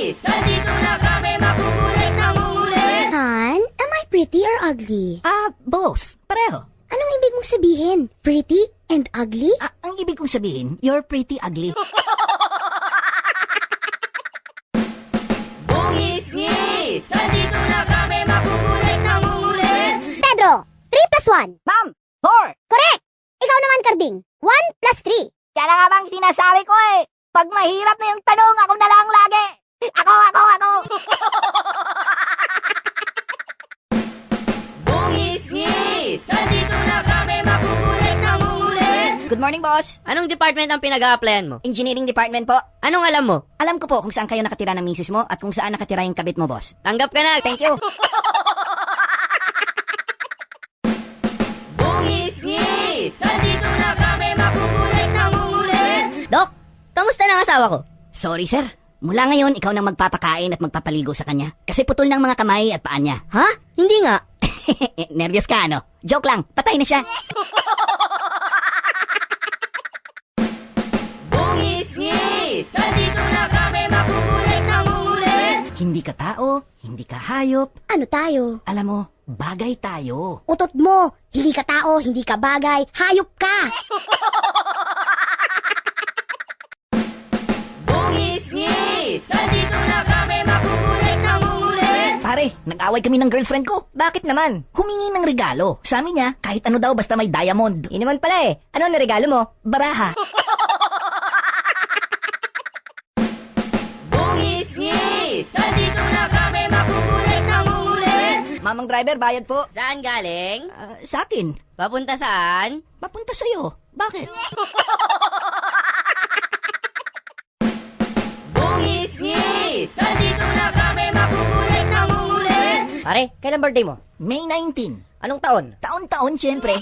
Bungis! Nandito na kami, makukulit na ngulit! Han, am I pretty or ugly? Both. Pareho. Anong ibig mong sabihin? Pretty and ugly? Ang ibig kong sabihin, you're pretty ugly. Bungis-ngis! Nandito na kami, makukulit na ngulit! Pedro, 3 plus 1. Ma'am, 4. Correct! Ikaw naman, Carding. 1 plus 3. Kaya na nga bang sinasabi ko eh. Pag mahirap na yung tanong, ako na lang lagi. Ako. Bungis-ngis! Nandito na kami, makukulit na ngulit! Good morning, boss. Anong department ang pinag-a-applyan mo? Engineering department po. Anong alam mo? Alam ko po kung saan kayo nakatira ng misis mo at kung saan nakatira yung kabit mo, boss. Tanggap ka na. Thank you. Bungis-ngis! Nandito na kami, makukulit na ngulit! Dok, kamusta na ang asawa ko? Sorry, sir. Mula ngayon, ikaw nang magpapakain at magpapaligo sa kanya. Kasi putol ng mga kamay at paa niya. Ha? Hindi nga. Nervyos ka, ano? Joke lang. Patay na siya. Bungis-ngis! Nandito na kami, makukulit na ngulit! Hindi ka tao, hindi ka hayop. Ano tayo? Alam mo, bagay tayo. Utot mo. Hindi ka tao, hindi ka bagay. Hayop ka. Bungis-ngis! Nandito na kami, makukulit na ngulit! Pare, nag-away kami ng girlfriend ko. Bakit naman? Humingi ng regalo. Sabi niya, kahit ano daw basta may diamond. Yun naman pala eh. Ano ang regalo mo? Baraha. Bungis-ngis! Nandito na kami, makukulit na ngulit! Mamang driver, bayad po. Saan galing? Sa akin. Papunta saan? Papunta sa'yo. Bakit? Bungis-ngis! Nandito na kami, makukulit na ngulit! Pare, kailan birthday mo? May 19. Anong taon? Taon-taon, siyempre.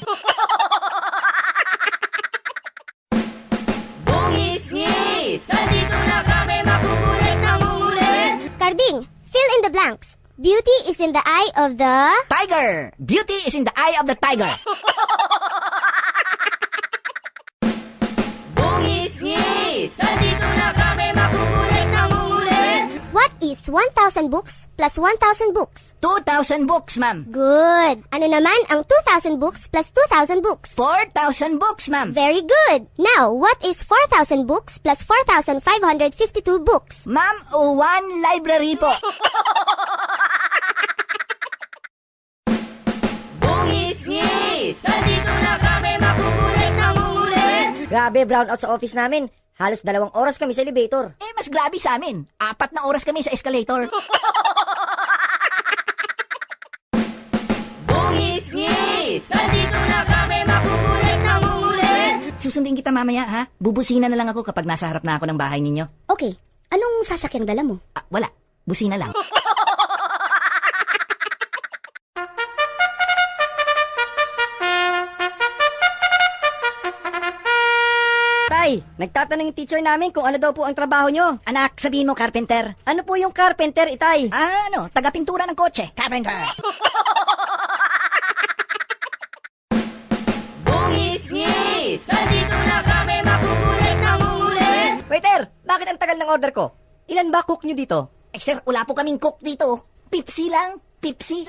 Bungis-ngis! Nandito na kami, makukulit na ngulit! Carding, fill in the blanks. Beauty is in the eye of the... Tiger! Beauty is in the eye of the tiger. Bungis-ngis! Nandito na kami, makukulit na ngulit! What is 1,000 books plus 1,000 books? 2,000 books, ma'am. Good. Ano naman ang 2,000 books plus 2,000 books? 4,000 books, ma'am. Very good. Now, what is 4,000 books plus 4,552 books? Ma'am, 1 library po. Bungis-ngis! Nandito na kami, makukulit na ngulit! Grabe, brownout sa office namin. Halos 2 oras kami sa elevator. Mas grabe sa amin. 4 na oras kami sa escalator. Bungis-ngis! Nandito na kami, makukulit na ngulit! Susundin kita mamaya, ha? Bubusina na lang ako kapag nasa harap na ako ng bahay ninyo. Okay. Anong sasakyang dala mo? Wala. Busina lang. Tay, nagtatanong yung teacher namin kung ano daw po ang trabaho nyo. Anak, sabihin mo, carpenter. Ano po yung carpenter, Itay? Taga-pintura ng kotse. Carpenter. Bungis-ngis! Nandito na kami, makukulit na ngulit! Waiter, bakit ang tagal ng order ko? Ilan ba cook nyo dito? Sir, wala po kaming cook dito. Pipsi lang. Pipsi.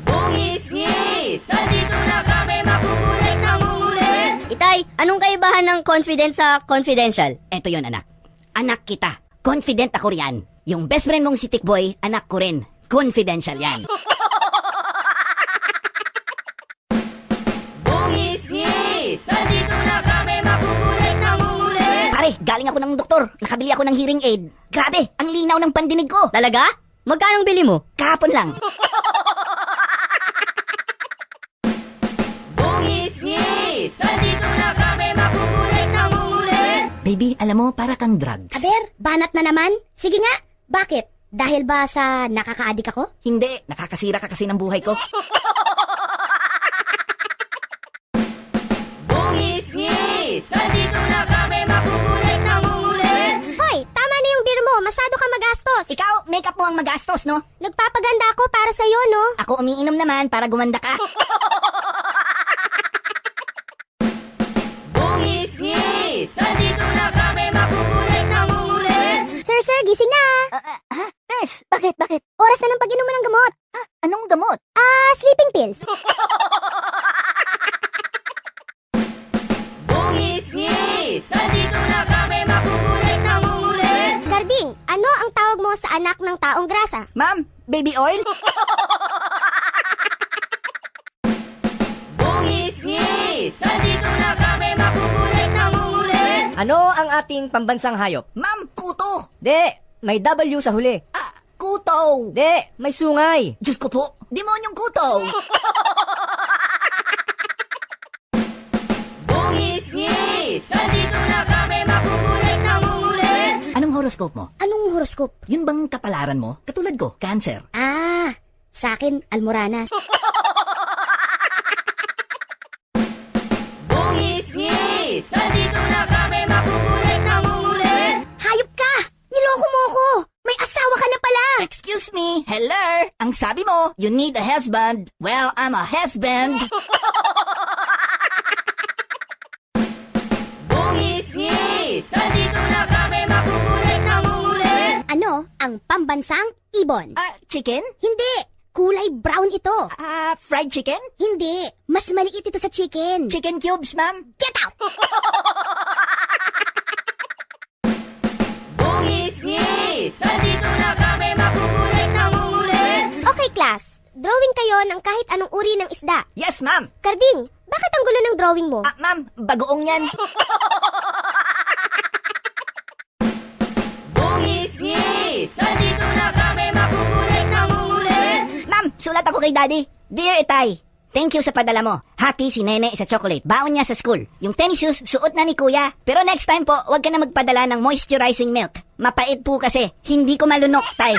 Bungis-ngis! Nandito na kami, makukulit na ngulit! Itay, anong kaibahan ng confident sa confidential? Eto yon, anak. Anak kita. Confident ako riyan. Yung best friend mong si Tikboy, anak ko rin. Confidential yan. Bungis-ngis! Nandito na kami, makukulit na ngulit! Pare, galing ako ng doktor. Nakabili ako ng hearing aid. Grabe, ang linaw ng pandinig ko. Talaga? Magkano bili mo? Kahapon lang. Bungis-ngis! Nandito na kami, makukulit na ngulit! Baby, alam mo, para kang drugs. Aber, banat na naman? Sige nga. Bakit? Dahil ba sa nakaka-addict ako? Hindi, nakakasira ka kasi ng buhay ko. Bungis-ngis! Nandito na kami, makukulit na ngulit! Hoy, tama na yung beer mo. Masyado ka magastos. Ikaw, makeup mo ang magastos, no? Nagpapaganda ako para sa'yo, no? Ako umiinom naman para gumanda ka. Bungis-ngis! Nandito na kami, makukulit Bakit? Oras na ng pag-inom mo ng gamot. Anong gamot? Sleeping pills. Bungis-ngis! Nandito na kami makukulit na ngulit! Garding, ano ang tawag mo sa anak ng taong grasa? Ma'am, baby oil? Bungis-ngis! Nandito na kami makukulit na ngulit! Ano ang ating pambansang hayop? Ma'am, kuto! De, may W sa huli. Kuto! De, may sungay. Diyos ko po, demonyong kuto! Bungis-ngis! Nandito na kami makukulit na ngulit! Anong horoscope mo? Anong horoscope? Yun bang kapalaran mo? Katulad ko, Cancer. Sa akin, Almorana. Bungis-ngis! Nandito na kami makukulit na ngulit! Hayop ka! Niloko mo ko! May asawa ka na pala! Excuse me, hello? Ang sabi mo, you need a husband. Well, I'm a husband. Bungis-ngis! Nandito na kami makukulit na ngulit! Ano ang pambansang ibon? Chicken? Hindi! Kulay brown ito. Fried chicken? Hindi. Mas maliit ito sa chicken. Chicken cubes, ma'am? Get out! Bungis-ngis! Nandito na kami makukulit na ngulit! Okay, class. Drawing kayo ng kahit anong uri ng isda. Yes, ma'am. Karding, bakit ang gulo ng drawing mo? Ma'am, bagoong yan. Bungis-ngis! Nandito na kami makukulit na ngulit! Ma'am, sulat ako kay Daddy. Dear Itay, thank you sa padala mo. Happy si Nene sa chocolate. Baon niya sa school. Yung tennis shoes, suot na ni Kuya. Pero next time po, wag ka na magpadala ng moisturizing milk. Mapait po kasi. Hindi ko malunok, Tay.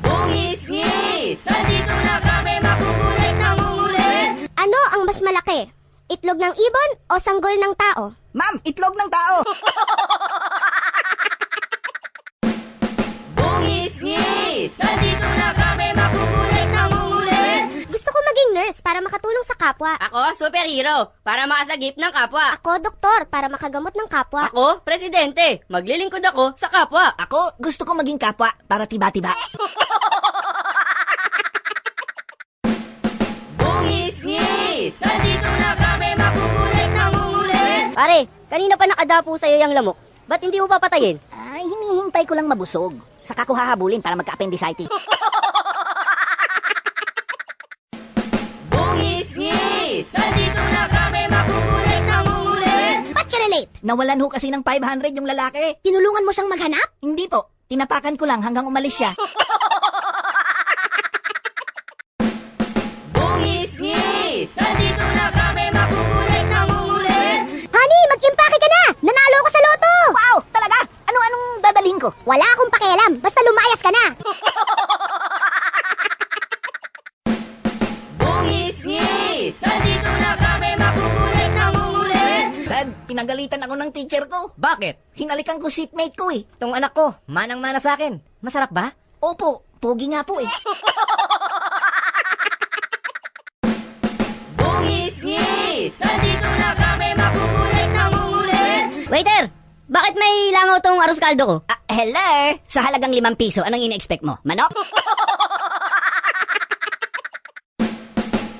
Bungis-ngis! Nandito na kami makukulit na ngulit! Ano ang mas malaki? Itlog ng ibon o sanggol ng tao? Ma'am, itlog ng tao. Bungis-ngis! Nandito na kami makukulit na ngulit! Gusto ko maging nurse para makatulong sa kapwa. Ako, superhero, para makasagip ng kapwa. Ako, doktor, para makagamot ng kapwa. Ako, presidente, maglilingkod ako sa kapwa. Ako, gusto ko maging kapwa para tiba-tiba. Bungis-ngis! Nandito na kami makukulit na ngulit! Pare, kanina pa nakadapo sa'yo yung lamok. Ba't hindi mo papatayin? Ay, hinihintay ko lang mabusog. Saka ko hahabulin para magka-appendicitis. Bungis-ngis! Nandito na kami makukulit na ngulit! Ba't ka relate? Nawalan ho kasi ng 500 yung lalaki. Tinulungan mo siyang maghanap? Hindi po. Tinapakan ko lang hanggang umalis siya. Bungis-ngis! Nandito na kami makukulit na ngulit! Honey, mag-impake ka na! Nanalo ko sa loto! Wow! Talaga? Anong dadalhin ko? Wala akong pakialam, basta lumayas ka na! Bungis-ngis! Nandito na kami makukulit na ngulit! Dad, pinagalitan ako ng teacher ko. Bakit? Hinalikan ko seatmate ko eh. Tong anak ko, manang-mana sa akin. Masarap ba? Opo, pogi nga po eh. Bungis-ngis! Nandito na kami makukulit na ngulit! Waiter, bakit may langaw tong arroz caldo ko? Hello? Sa halagang 5 piso, anong ina-expect mo? Manok?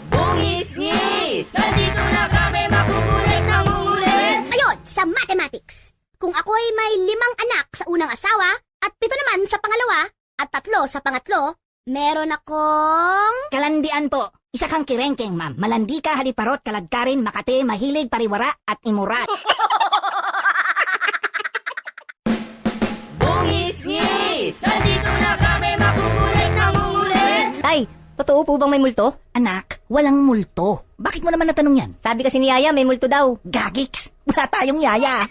Bungis-ngis! Nandito na kami makukulit na ngulit! Ayun, sa mathematics. Kung ako'y may 5 anak sa unang asawa, at 7 naman sa pangalawa, at 3 sa pangatlo, meron akong... Kalandian po. Isa kang kirengkeng, ma'am. Malandi ka, haliparot, kalagkarin, makate, mahilig, pariwara, at imurat. Bungis-ngis! Nandito na kami makukulit na ngulit! Tay, totoo po bang may multo? Anak, walang multo. Bakit mo naman natanong yan? Sabi kasi ni Yaya may multo daw. Gagiks, wala tayong yaya.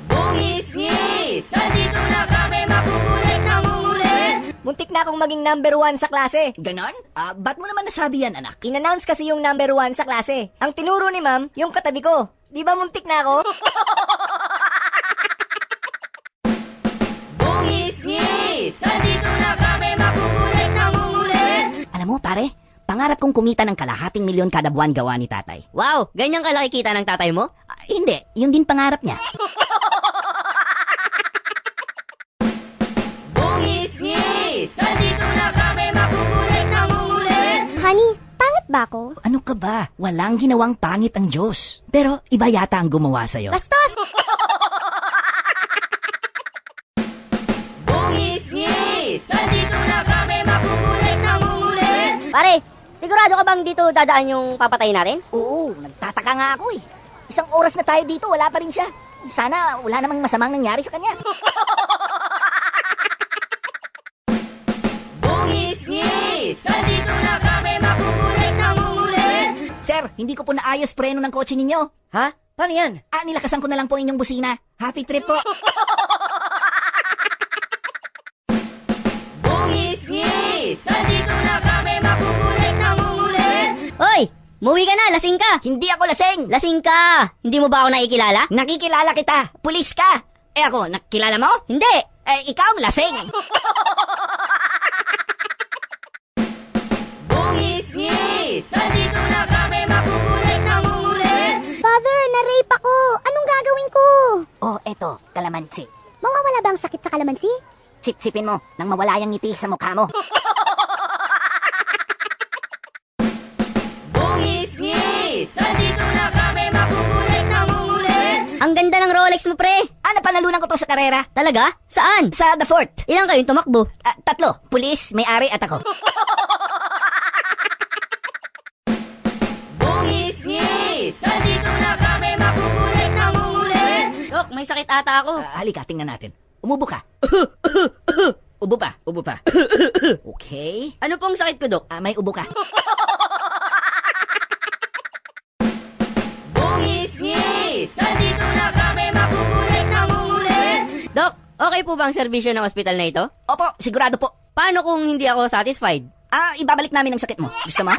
Bungis-ngis! Nandito na kami makukulit na ngulit! Muntik na akong maging number 1 sa klase. Ganon? Ba't mo naman nasabi yan, anak? In-announce kasi yung number 1 sa klase. Ang tinuro ni ma'am, yung katabi ko. Di ba muntik na ako? Bungis-ngis! Nandito na kami makukulit na ngulit! Alam mo, pare, Pangarap kong kumita ng kalahating milyon kada buwan gawa ni tatay. Wow, ganyan kalaki kita ng tatay mo? Hindi, yun din pangarap niya. Bungis-ngis, nandito na kami makukulit na ngulit. Honey, pangit ba ako? Ano ka ba? Walang ginawang pangit ang Diyos. Pero iba yata ang gumawa sa'yo. Bastos! Bungis-ngis, nandito na kami makukulit na ngulit. Pare, sigurado ka bang dito dadaan yung papatay natin? Oo, nagtataka nga ako eh. Isang oras na tayo dito, wala pa rin siya. Sana wala namang masamang nangyari sa kanya. Bungis-ngis, nandito na kami makukulit na ngulit. Sir, hindi ko po naayos preno ng kotse ninyo. Ha? Paano yan? Nilakasan ko na lang po inyong busina. Happy trip po. Bungis-ngis, nandito na kami makukulit na ngulit. Hoy, muwi ka na, lasing ka! Hindi ako lasing. Lasing ka! Hindi mo ba ako nakikilala? Nakikilala kita. Pulis ka. Ako, nakilala mo? Hindi! Ikaw ang lasing. Bungis-ngis, nandito na kami makukulit na ngulit. Father, na-rape ako. Anong gagawin ko? Oh, eto, kalamansi. Mawawala ba ang sakit sa kalamansi? Sip-sipin mo nang mawala yung ngiti sa mukha mo. Bungis-ngis, nandito na kami makukulit na ngulit. Ang ganda ng Rolex mo, pre! Napanalunan ko to sa karera. Talaga? Saan? Sa The Fort. Ilang kayong tumakbo? 3. Pulis, may-ari at ako. Bungis-ngis, nandito na kami makukulit na ngulit. Dok, may sakit ata ako. Halika, tingnan natin. Umubo ka. Ubo pa, ubo pa. Okay. Ano pong sakit ko, Dok? May ubo ka. Bungis-ngis, nandito na kami makukulit na ngulit. Dok, okay po ba ang serbisyo ng ospital na ito? Opo, sigurado po. Paano kung hindi ako satisfied? Ibabalik namin ang sakit mo. Gusto mo?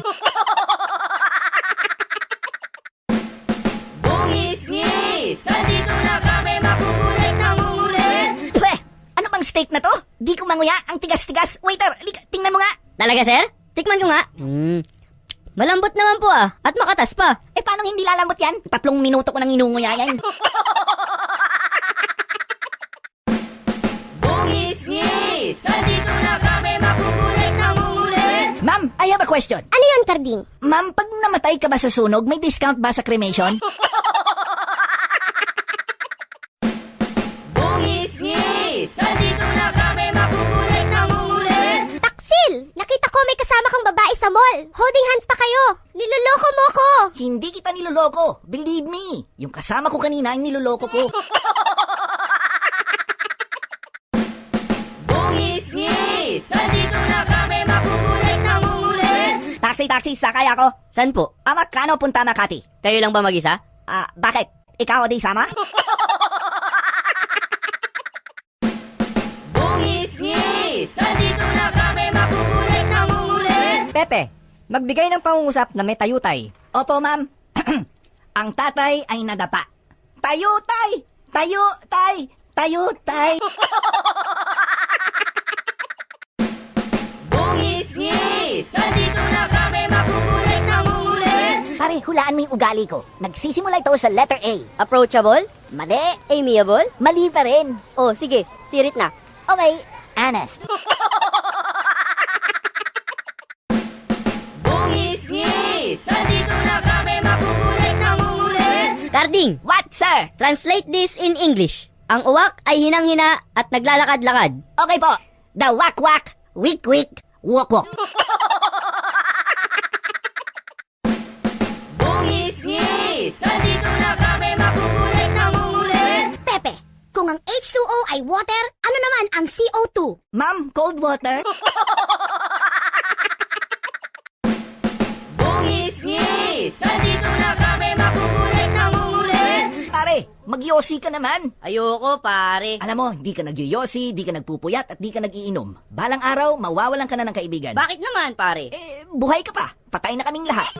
Bungis-ngis, nandito na kami makukulit na ngulit. Pwe, ano bang steak na to? Di ko manguya, ang tigas-tigas. Waiter, halika, tingnan mo nga. Talaga, sir? Tikman ko nga. Malambot naman po at makatas pa. Paano hindi lalambot yan? 3 minuto ko nang inunguya yan. Bungis-ngis, nandito na kami makukulit na ngulit. Ma'am, I have a question. Ano yun, Karding? Ma'am, pag namatay ka ba sa sunog, may discount ba sa cremation? Bungis-ngis, nandito na kami makukulit na ngulit. Taksil! Nakita ko may kasama kang babae sa mall. Holding hands pa kayo. Niloloko mo ko. Hindi kita niloloko. Believe me. Yung kasama ko kanina ay niloloko ko. Bungis-ngis, nandito na kami makukulit na ngulit. Taxi, sakay ako. Saan po? Makano punta Makati? Kayo lang ba mag-isa? Bakit? Ikaw di sama? Bungis-ngis, nandito na kami makukulit na ngulit. Pepe, magbigay ng pangungusap na may tayutay. Opo, ma'am. Ang tatay ay nadapa. Tayo, tay! Tayo, tay! Tayo, tay! Bungis-ngis, nandito na kami makukulit na ngulit. Pare, hulaan mo yung ugali ko. Nagsisimula ito sa letter A. Approachable? Mali. Amiable? Mali pa rin. Oh, sige. Sirit na. Okay, honest. Bungis-ngis, nandito na kami makukulit na ngulit. Karding, What, sir? translate this in English. Ang uwak ay hinang-hina at naglalakad-lakad. Okay po. The wak-wak, wik-wik, wok-wok. Bungis-ngis, nandito na kami makukulit na ngulit. Pepe, kung ang H2O ay water, ano naman ang CO2? Ma'am, cold water? Bungis-ngis, nandito na kami makukulit na ngulit. Pare, magyosi ka naman. Ayoko, pare. Alam mo, di ka nagyoyosi, di ka nagpupuyat, at di ka nagiinom. Balang araw, mawawalan ka na ng kaibigan. Bakit naman, pare? Buhay ka pa. Patay na kaming lahat.